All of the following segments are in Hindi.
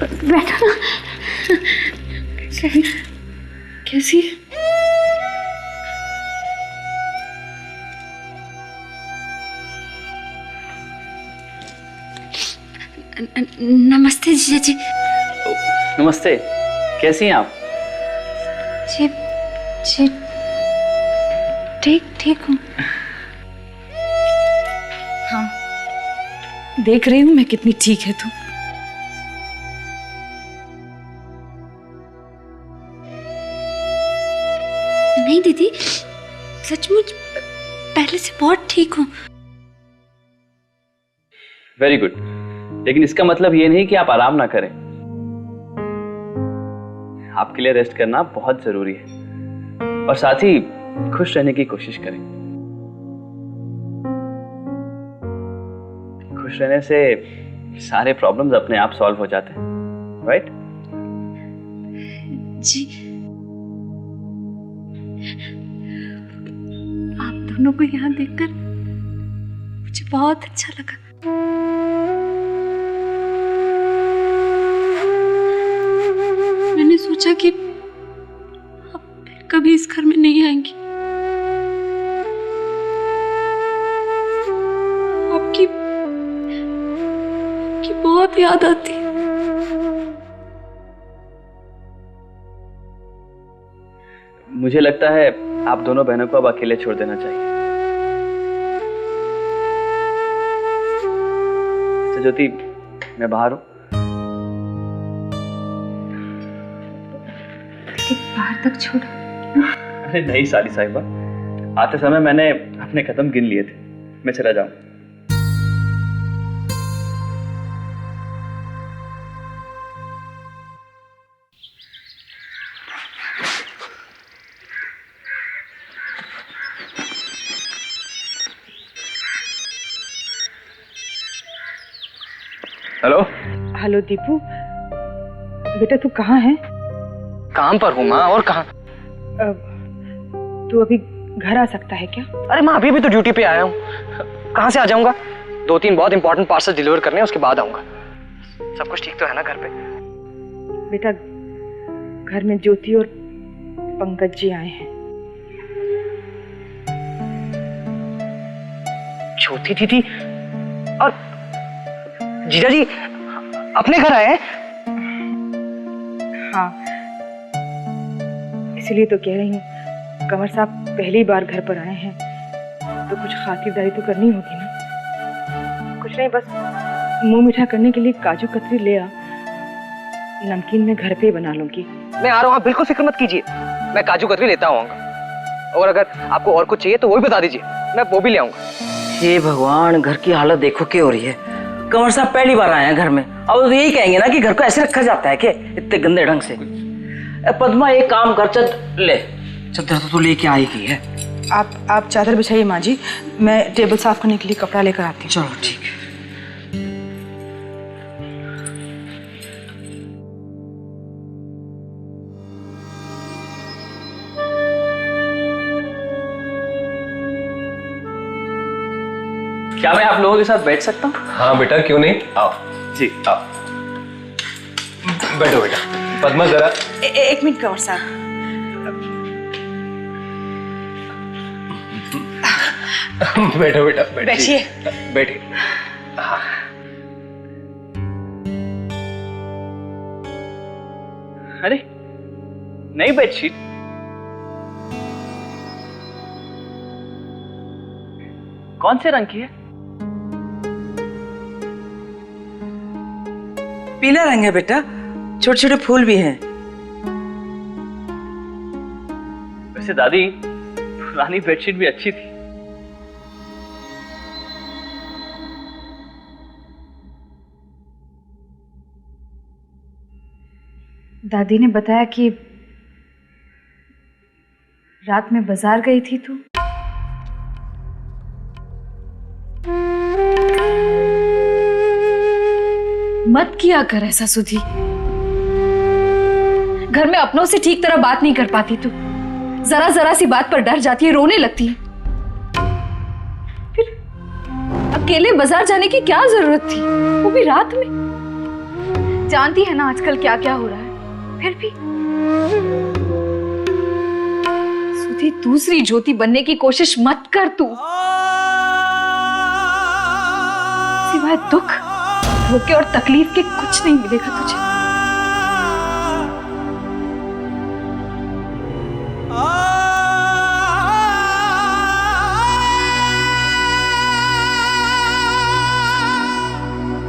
बैठो ना। कैसी? नमस्ते जीजा जी। नमस्ते, कैसी हैं आप? जी जी ठीक हूँ। हाँ, देख रही हूँ मैं कितनी ठीक है तू। नहीं दीदी, सचमुच पहले से बहुत ठीक हूँ। वेरी गुड, लेकिन इसका मतलब ये नहीं कि आप आराम ना करें। आपके लिए रेस्ट करना बहुत जरूरी है और साथ ही खुश रहने की कोशिश करें। खुश रहने से सारे प्रॉब्लम्स अपने आप सॉल्व हो जाते हैं, राइट? जी, आप दोनों को यहाँ देखकर मुझे बहुत अच्छा लगा। मैंने सोचा कि आप फिर कभी इस घर में नहीं आएंगी। आपकी बहुत याद आती है। मुझे लगता है आप दोनों बहनों को अब अकेले छोड़ देना चाहिए। ज्योति, मैं बाहर हूँ। बाहर तक छोड़ा? अरे नहीं साली साहिबा, आते समय मैंने अपने कदम गिन लिए थे। मैं चला जाऊं। हेलो हेलो दीपू, बेटा तू कहाँ है? काम पर हूँ माँ, और कहाँ? तू अभी घर आ सकता है क्या? अरे माँ, अभी तो ड्यूटी पे आया हूँ, कहाँ से आ जाऊंगा? 2-3 बहुत इंपॉर्टेंट पार्सल डिलीवर करने हैं, उसके बाद आऊंगा। सब कुछ ठीक तो है ना घर पे? बेटा, घर में ज्योति और पंकज जी आए हैं। ज्योति दीदी और जीजा जी अपने घर आए हैं? हाँ, इसलिए तो कह रही हूँ, कंवर साहब पहली बार घर पर आए हैं तो कुछ खातिरदारी तो करनी होगी ना। कुछ नहीं, बस मुंह मीठा करने के लिए काजू कतरी ले आ, नमकीन मैं घर पे बना लूंगी। मैं आ रहा हूँ, बिल्कुल फिक्र मत कीजिए, मैं काजू कतरी लेता आऊंगा। और अगर आपको और कुछ चाहिए तो वो भी बता दीजिए, मैं वो भी ले आऊंगा। हे भगवान, घर की हालत देखो क्या हो रही है। कंवर साहब पहली बार आए हैं घर में, अब तो यही कहेंगे ना कि घर को ऐसे रखा जाता है कि इतने गंदे ढंग से। पद्मा एक काम कर, चादर तो लेके आई की है। आप चादर बिछाइए माँ जी, मैं टेबल साफ करने के लिए कपड़ा लेकर आती हूँ। चलो ठीक है। क्या मैं आप लोगों के साथ बैठ सकता हूँ? हाँ बेटा, क्यों नहीं, आओ। जी आओ। बैठो बेटा। पद्मा जरा एक मिनट कंवर साहब, बैठो बेटा, बैठिए। बैठिए। हाँ। अरे नई बेडशीट? कौन से रंग की है? पीला रंग है बेटा, छोटे छोटे फूल भी हैं। वैसे दादी, पुरानी बेडशीट भी अच्छी थी। दादी ने बताया कि रात में बाजार गई थी तू। मत किया कर ऐसा सुधी। घर में अपनों से ठीक तरह बात नहीं कर पाती तू, जरा जरा सी बात पर डर जाती है, रोने लगती है। फिर अकेले बाजार जाने की क्या जरूरत थी, वो भी रात में? जानती है ना आजकल क्या क्या हो रहा है, फिर भी सुधी दूसरी ज्योति बनने की कोशिश मत कर तू। सिवाय दुख, धोखे और तकलीफ के कुछ नहीं मिलेगा तुझे।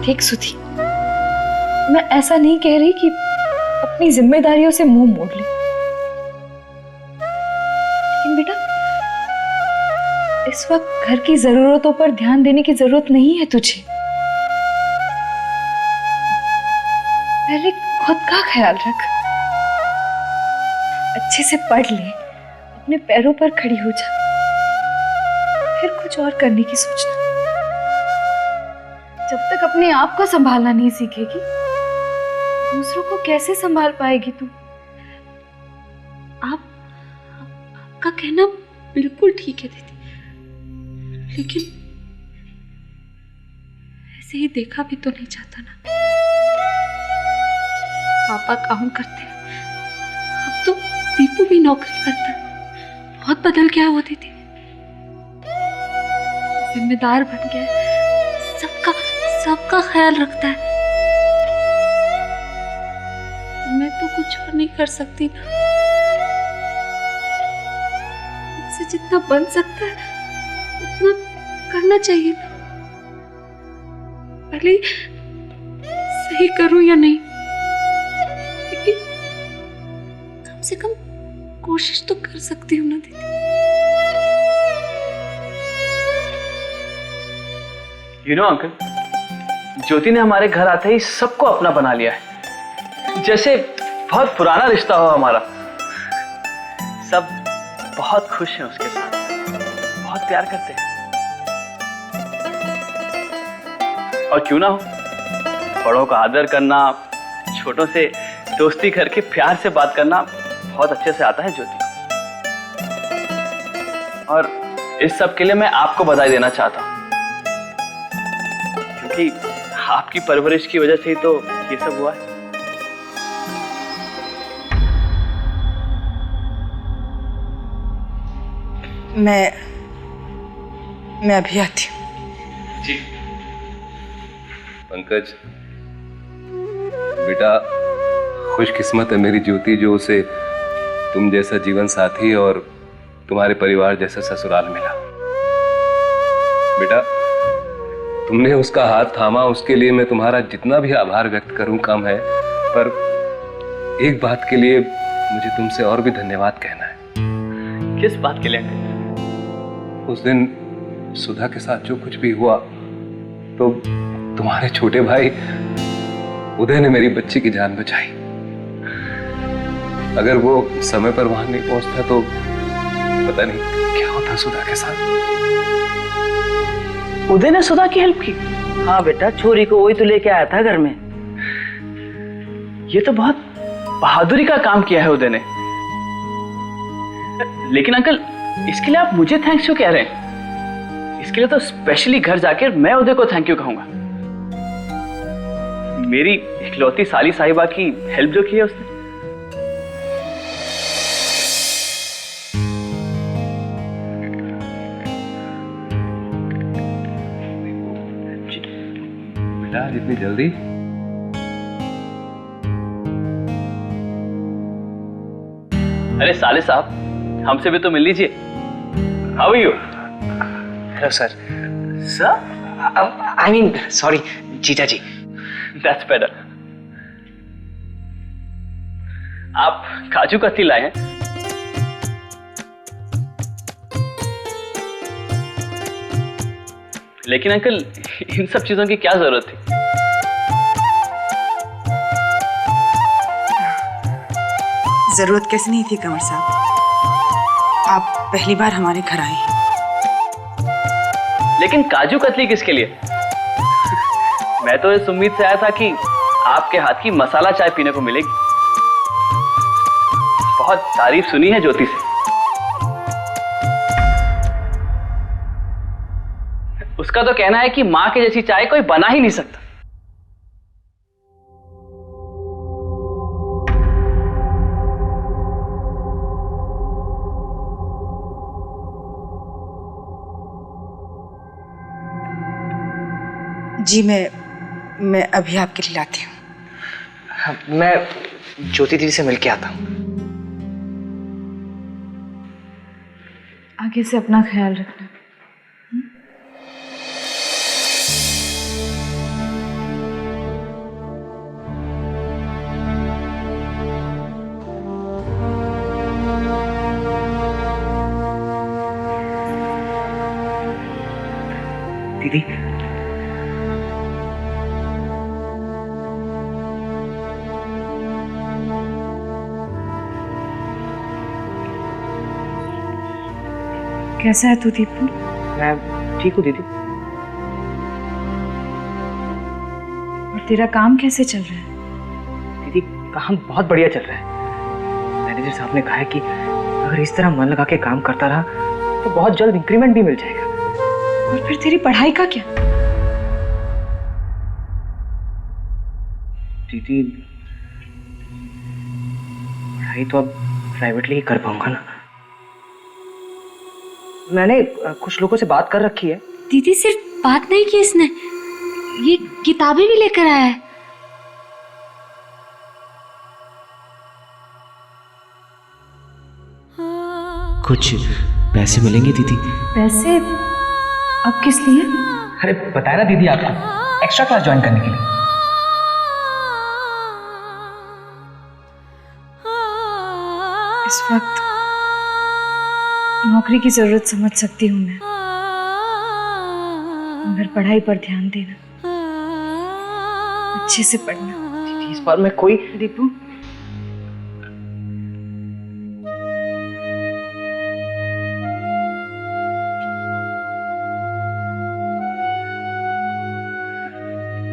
ठीक सुधी, मैं ऐसा नहीं कह रही कि अपनी जिम्मेदारियों से मुंह मोड़ ले, लेकिन बेटा इस वक्त घर की जरूरतों पर ध्यान देने की जरूरत नहीं है तुझे। पहले खुद का ख्याल रख, अच्छे से पढ़ ले, अपने पैरों पर खड़ी हो जा, फिर कुछ और करने की सोचना। जब तक अपने आप को संभालना नहीं सीखेगी, दूसरों को कैसे संभाल पाएगी तू? आपका कहना बिल्कुल ठीक है दीदी, लेकिन ऐसे ही देखा भी तो नहीं जाता ना। पापा काम करते हैं, अब तो दीपू भी नौकरी करता है, बहुत बदल गया वो दीदी, जिम्मेदार बन गया, सबका ख्याल रखता है। मैं तो कुछ और नहीं कर सकती ना, मुझसे जितना बन सकता है उतना करना चाहिए ना, भले सही करूं या नहीं, लेकिन कम से कम कोशिश तो कर सकती हूँ ना दीदी। You know, अंकल, ज्योति ने हमारे घर आते ही सबको अपना बना लिया है, जैसे बहुत पुराना रिश्ता हो हमारा। सब बहुत खुश हैं उसके साथ, बहुत प्यार करते हैं। और क्यों ना हो, बड़ों का आदर करना, छोटों से दोस्ती करके प्यार से बात करना बहुत अच्छे से आता है ज्योति को। और इस सब के लिए मैं आपको बधाई देना चाहता हूँ, क्योंकि आपकी परवरिश की वजह से ही तो ये सब हुआ है। मैं अभी आती हूँ। जी पंकज बेटा, खुशकिस्मत है मेरी ज्योति जो उसे तुम जैसा जीवन साथी और तुम्हारे परिवार जैसा ससुराल मिला। बेटा, तुमने उसका हाथ थामा, उसके लिए मैं तुम्हारा जितना भी आभार व्यक्त करूं कम है, पर एक बात के लिए मुझे तुमसे और भी धन्यवाद कहना है। किस बात के लिए अंकल? उस दिन सुधा के साथ जो कुछ भी हुआ, तो तुम्हारे छोटे भाई उदय ने मेरी बच्ची की जान बचाई। अगर वो समय पर वहां नहीं पहुंचता तो पता नहीं क्या होता सुधा के साथ। उदय ने सुधा की हेल्प की? हाँ बेटा, छोरी को वही तो लेके आया था घर में। ये तो बहुत बहादुरी का काम किया है उदय ने। लेकिन अंकल, इसके लिए आप मुझे थैंक्स क्यों कह रहे हैं? इसके लिए तो स्पेशली घर जाकर मैं उदय को थैंक यू कहूंगा। मेरी इकलौती साली साहिबा की हेल्प जो की है उसने। बेटा, इतनी जल्दी? अरे साले साहब, हमसे भी तो मिल लीजिए। How are you? Hello sir. Sir? I mean sorry जीजा जी। That's better. आप काजू कतली लाए हैं? लेकिन अंकल, इन सब चीजों की क्या जरूरत थी? जरूरत कैसे नहीं थी कंवर साहब, आप पहली बार हमारे घर आए हैं। लेकिन काजू कतली किसके लिए? मैं तो इस उम्मीद से आया था कि आपके हाथ की मसाला चाय पीने को मिलेगी। बहुत तारीफ सुनी है ज्योति से। उसका तो कहना है कि मां के जैसी चाय कोई बना ही नहीं सकता। जी मैं अभी आपके लिए लाती हूँ। मैं ज्योति दीदी से मिलके आता हूँ। आगे से अपना ख्याल रखना। दीदी, कैसा है तू दीपू? मैं ठीक हूँ दीदी। और तेरा काम कैसे चल रहा है? दीदी काम बहुत बढ़िया चल रहा है। मैनेजर साहब ने कहा है कि अगर इस तरह मन लगा के काम करता रहा तो बहुत जल्द इंक्रीमेंट भी मिल जाएगा। और फिर तेरी पढ़ाई का क्या? दीदी पढ़ाई तो अब प्राइवेटली ही कर पाऊंगा ना। मैंने कुछ लोगों से बात कर रखी है। दीदी सिर्फ बात नहीं की इसने, ये किताबें भी लेकर आया है। कुछ पैसे मिलेंगे दीदी? पैसे? अब किस लिए? अरे बताया ना दीदी आपको, एक्स्ट्रा क्लास ज्वाइन करने के लिए। इस वक्त नौकरी की जरूरत समझ सकती हूँ मैं, मगर पढ़ाई पर ध्यान देना, अच्छे से पढ़ना। दीदी इस बार मैं कोई दीपू,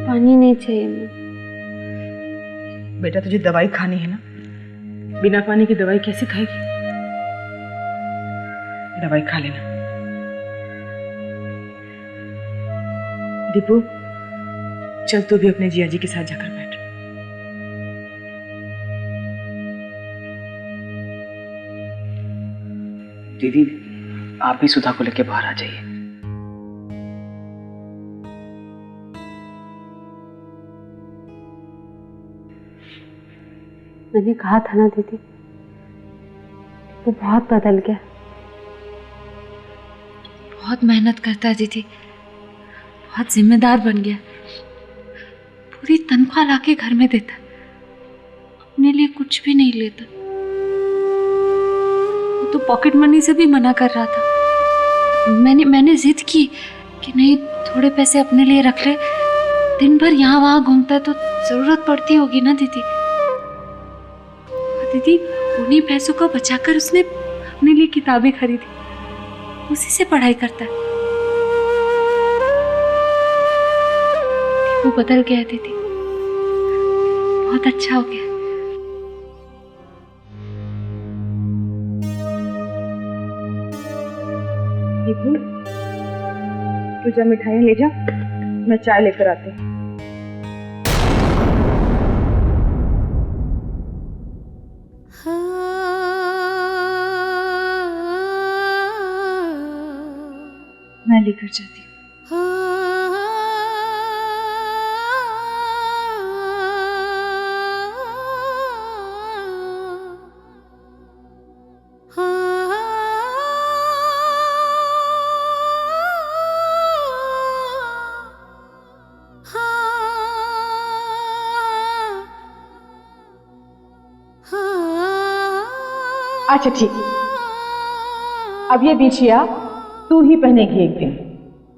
पानी नहीं चाहिए मुझे। बेटा तुझे दवाई खानी है ना, बिना पानी की दवाई कैसे खाएगी? दवाई खा लेना। दीपू चल तू भी अपने जिया जी के साथ जाकर बैठ। दीदी आप भी सुधा को लेके बाहर आ जाइए। मैंने कहा था ना दीदी, वो बहुत बदल गया। बहुत मेहनत करता है दीदी, बहुत जिम्मेदार बन गया। पूरी तनख्वाह लाके घर में देता, अपने लिए कुछ भी नहीं लेता। वो तो पॉकेट मनी से भी मना कर रहा था। मैंने जिद की कि नहीं, थोड़े पैसे अपने लिए रख ले, दिन भर यहाँ वहाँ घूमता है तो जरूरत पड़ती होगी ना दीदी। दीदी उन्हीं पैसों को बचाकर उसने अपने लिए किताबें खरीदी, उसी से पढ़ाई करता है। वो बदल गया दीदी, बहुत अच्छा हो गया। दीपू तू जा मिठाइयाँ ले जा, मैं चाय लेकर आती हूँ। मैं लेकर जाती हूँ। अच्छा ठीक, अब ये बिछिया तू ही पहनेगी एक दिन,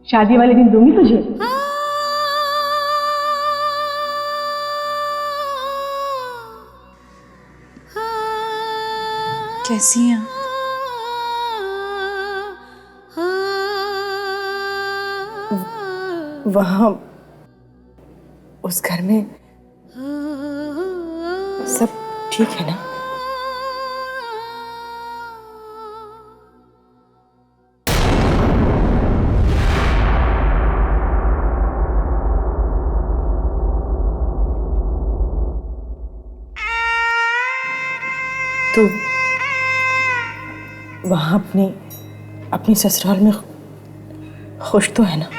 शादी वाले दिन दूंगी तुझे। कैसी हैं आप? वहाँ उस घर में सब ठीक है ना? तो वहाँ अपनी ससुराल में खुश तो है ना?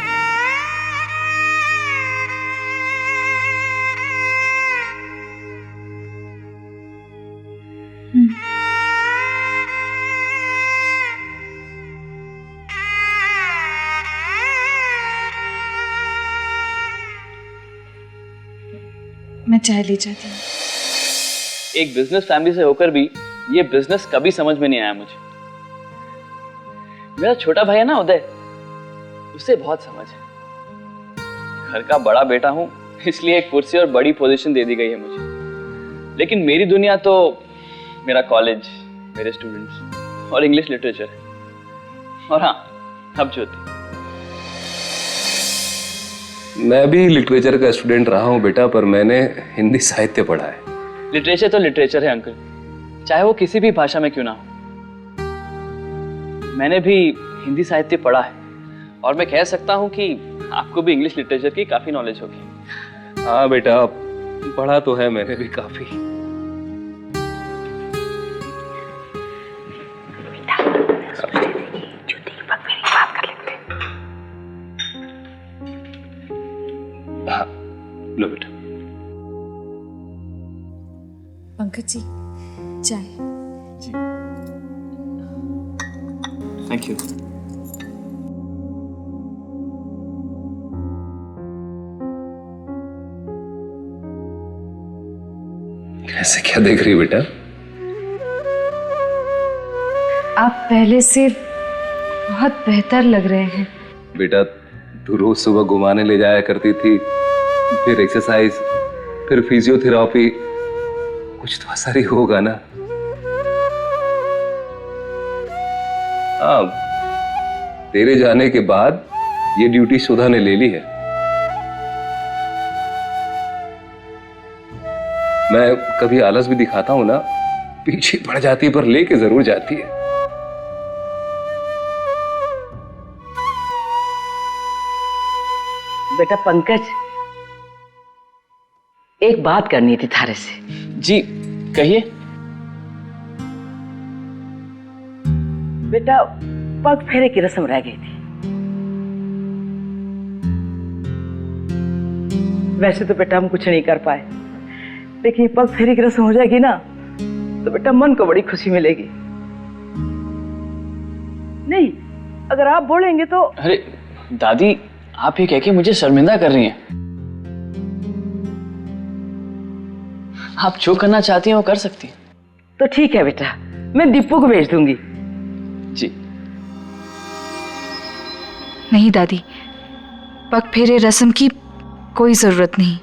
मैं चाय ले जाती हूँ। एक बिजनेस फैमिली से होकर भी ये बिजनेस कभी समझ में नहीं आया मुझे। मेरा छोटा भाई है ना उदय, उसे बहुत समझ है। घर का बड़ा बेटा हूं, इसलिए एक कुर्सी और बड़ी पोजीशन दे दी गई है मुझे। लेकिन मेरी दुनिया तो मेरा कॉलेज, मेरे स्टूडेंट्स और इंग्लिश लिटरेचर है। और हाँ, अब ज्योति। मैं भी लिटरेचर का स्टूडेंट रहा हूँ बेटा, पर मैंने हिंदी साहित्य पढ़ा है। लिटरेचर तो लिटरेचर है अंकल, चाहे वो किसी भी भाषा में क्यों ना हो। मैंने भी हिंदी साहित्य पढ़ा है और मैं कह सकता हूँ कि आपको भी इंग्लिश लिटरेचर की काफी नॉलेज होगी। हाँ बेटा, पढ़ा तो है मैंने भी काफी। हाँ, लो बेटा। पंकज जी, चाय। Thank you. ऐसे क्या देख रही बेटा? आप पहले से बहुत बेहतर लग रहे हैं। बेटा, तू रोज सुबह घुमाने ले जाया करती थी, फिर एक्सरसाइज, फिर फिजियोथेरापी, कुछ तो असर ही होगा ना। हाँ, तेरे जाने के बाद ये ड्यूटी सुधा ने ले ली है। मैं कभी आलस भी दिखाता हूं ना, पीछे पड़ जाती है, पर लेके जरूर जाती है। बेटा पंकज, एक बात करनी थी थारे से। जी कहिए। बेटा, पग फेरे की रस्म रह गई थी। वैसे तो बेटा हम कुछ नहीं कर पाए, लेकिन ये पग फेरे की रस्म हो जाएगी ना तो बेटा मन को बड़ी खुशी मिलेगी। नहीं, अगर आप बोलेंगे तो। अरे दादी, आप ये कह के मुझे शर्मिंदा कर रही हैं। आप जो करना चाहती हैं वो कर सकती हैं। तो ठीक है बेटा, मैं दीपू को भेज दूंगी। जी नहीं दादी, पग फेरे रस्म की कोई जरूरत नहीं।